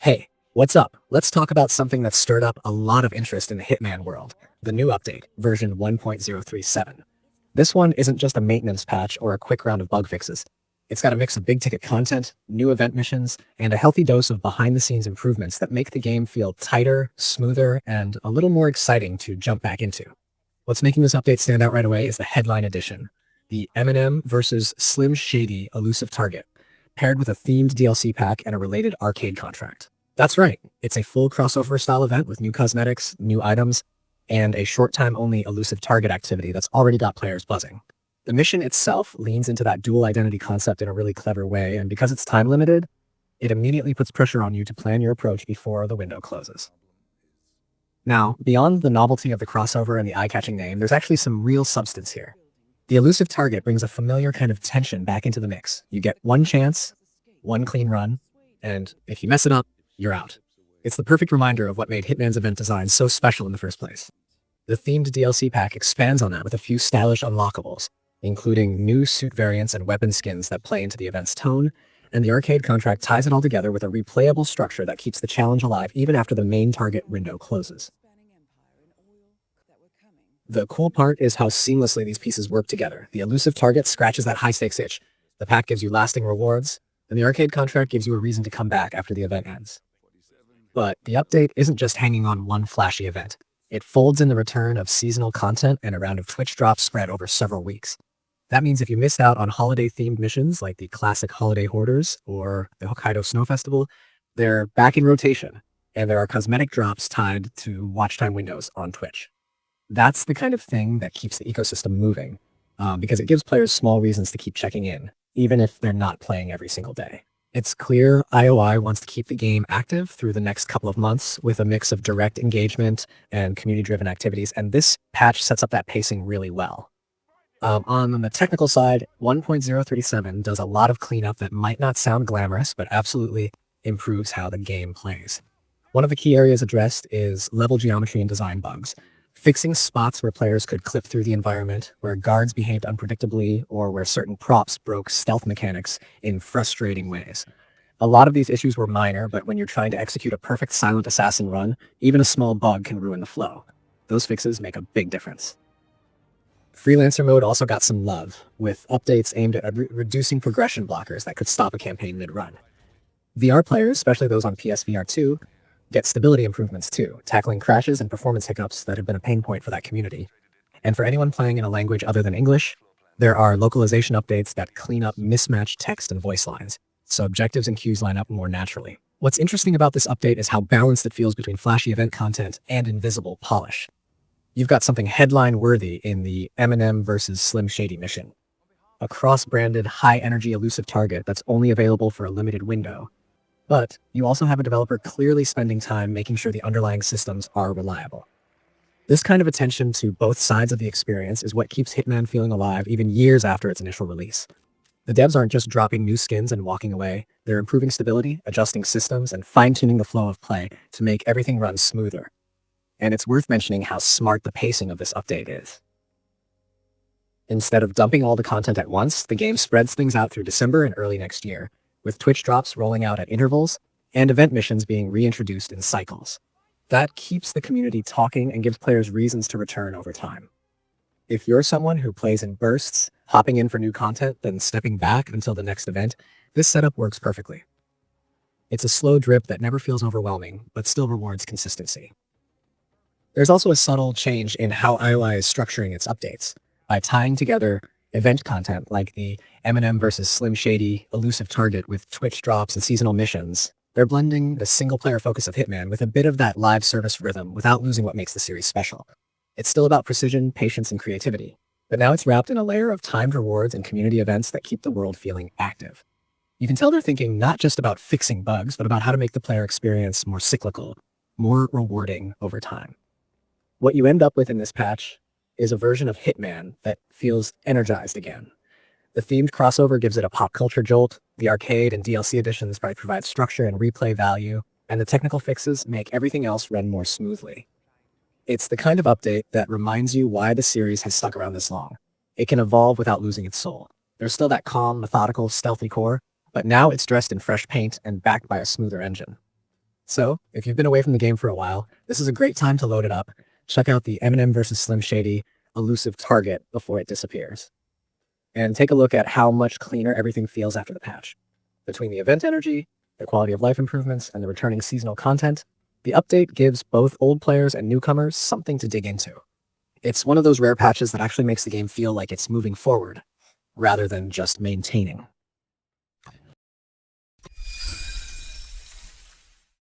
Hey, what's up? Let's talk about something that stirred up a lot of interest in the Hitman world, the new update, version 1.037. This one isn't just a maintenance patch or a quick round of bug fixes. It's got a mix of big-ticket content, new event missions, and a healthy dose of behind-the-scenes improvements that make the game feel tighter, smoother, and a little more exciting to jump back into. What's making this update stand out right away is the headline edition, the Eminem versus Slim Shady Elusive Target, paired with a themed DLC pack and a related arcade contract. That's right, it's a full crossover style event with new cosmetics, new items, and a short time only elusive target activity that's already got players buzzing. The mission itself leans into that dual identity concept in a really clever way, and because it's time limited, it immediately puts pressure on you to plan your approach before the window closes. Now, beyond the novelty of the crossover and the eye-catching name, there's actually some real substance here. The elusive target brings a familiar kind of tension back into the mix. You get one chance, one clean run, and if you mess it up, you're out. It's the perfect reminder of what made Hitman's event design so special in the first place. The themed DLC pack expands on that with a few stylish unlockables, including new suit variants and weapon skins that play into the event's tone, and the arcade contract ties it all together with a replayable structure that keeps the challenge alive even after the main target window closes. The cool part is how seamlessly these pieces work together. The elusive target scratches that high-stakes itch, the pack gives you lasting rewards, and the arcade contract gives you a reason to come back after the event ends. But the update isn't just hanging on one flashy event. It folds in the return of seasonal content and a round of Twitch drops spread over several weeks. That means if you missed out on holiday-themed missions like the classic Holiday Hoarders or the Hokkaido Snow Festival, they're back in rotation, and there are cosmetic drops tied to watch time windows on Twitch. That's the kind of thing that keeps the ecosystem moving, because it gives players small reasons to keep checking in, even if they're not playing every single day. It's clear IOI wants to keep the game active through the next couple of months with a mix of direct engagement and community-driven activities, and this patch sets up that pacing really well. On the technical side, 1.037 does a lot of cleanup that might not sound glamorous, but absolutely improves how the game plays. One of the key areas addressed is level geometry and design bugs. Fixing spots where players could clip through the environment, where guards behaved unpredictably, or where certain props broke stealth mechanics in frustrating ways. A lot of these issues were minor, but when you're trying to execute a perfect silent assassin run, even a small bug can ruin the flow. Those fixes make a big difference. Freelancer mode also got some love, with updates aimed at reducing progression blockers that could stop a campaign mid-run. VR players, especially those on PSVR 2, get stability improvements too, tackling crashes and performance hiccups that have been a pain point for that community. And for anyone playing in a language other than English, there are localization updates that clean up mismatched text and voice lines, so objectives and cues line up more naturally. What's interesting about this update is how balanced it feels between flashy event content and invisible polish. You've got something headline-worthy in the Eminem versus Slim Shady mission, a cross-branded, high-energy elusive target that's only available for a limited window. But you also have a developer clearly spending time making sure the underlying systems are reliable. This kind of attention to both sides of the experience is what keeps Hitman feeling alive even years after its initial release. The devs aren't just dropping new skins and walking away, they're improving stability, adjusting systems, and fine-tuning the flow of play to make everything run smoother. And it's worth mentioning how smart the pacing of this update is. Instead of dumping all the content at once, the game spreads things out through December and early next year, with Twitch drops rolling out at intervals and event missions being reintroduced in cycles. That keeps the community talking and gives players reasons to return over time. If you're someone who plays in bursts, hopping in for new content, then stepping back until the next event, this setup works perfectly. It's a slow drip that never feels overwhelming, but still rewards consistency. There's also a subtle change in how IOI is structuring its updates. By tying together event content like the Eminem versus Slim Shady elusive target with Twitch drops and seasonal missions, they're blending the single-player focus of Hitman with a bit of that live service rhythm without losing what makes the series special. It's still about precision, patience, and creativity, but now it's wrapped in a layer of timed rewards and community events that keep the world feeling active. You can tell they're thinking not just about fixing bugs, but about how to make the player experience more cyclical, more rewarding over time. What you end up with in this patch is a version of Hitman that feels energized again. The themed crossover gives it a pop culture jolt, the arcade and DLC editions provide structure and replay value, and the technical fixes make everything else run more smoothly. It's the kind of update that reminds you why the series has stuck around this long. It can evolve without losing its soul. There's still that calm, methodical, stealthy core, but now it's dressed in fresh paint and backed by a smoother engine. So, if you've been away from the game for a while, this is a great time to load it up. Check out the Eminem vs. Slim Shady Elusive Target before it disappears. And take a look at how much cleaner everything feels after the patch. Between the event energy, the quality of life improvements, and the returning seasonal content, the update gives both old players and newcomers something to dig into. It's one of those rare patches that actually makes the game feel like it's moving forward, rather than just maintaining.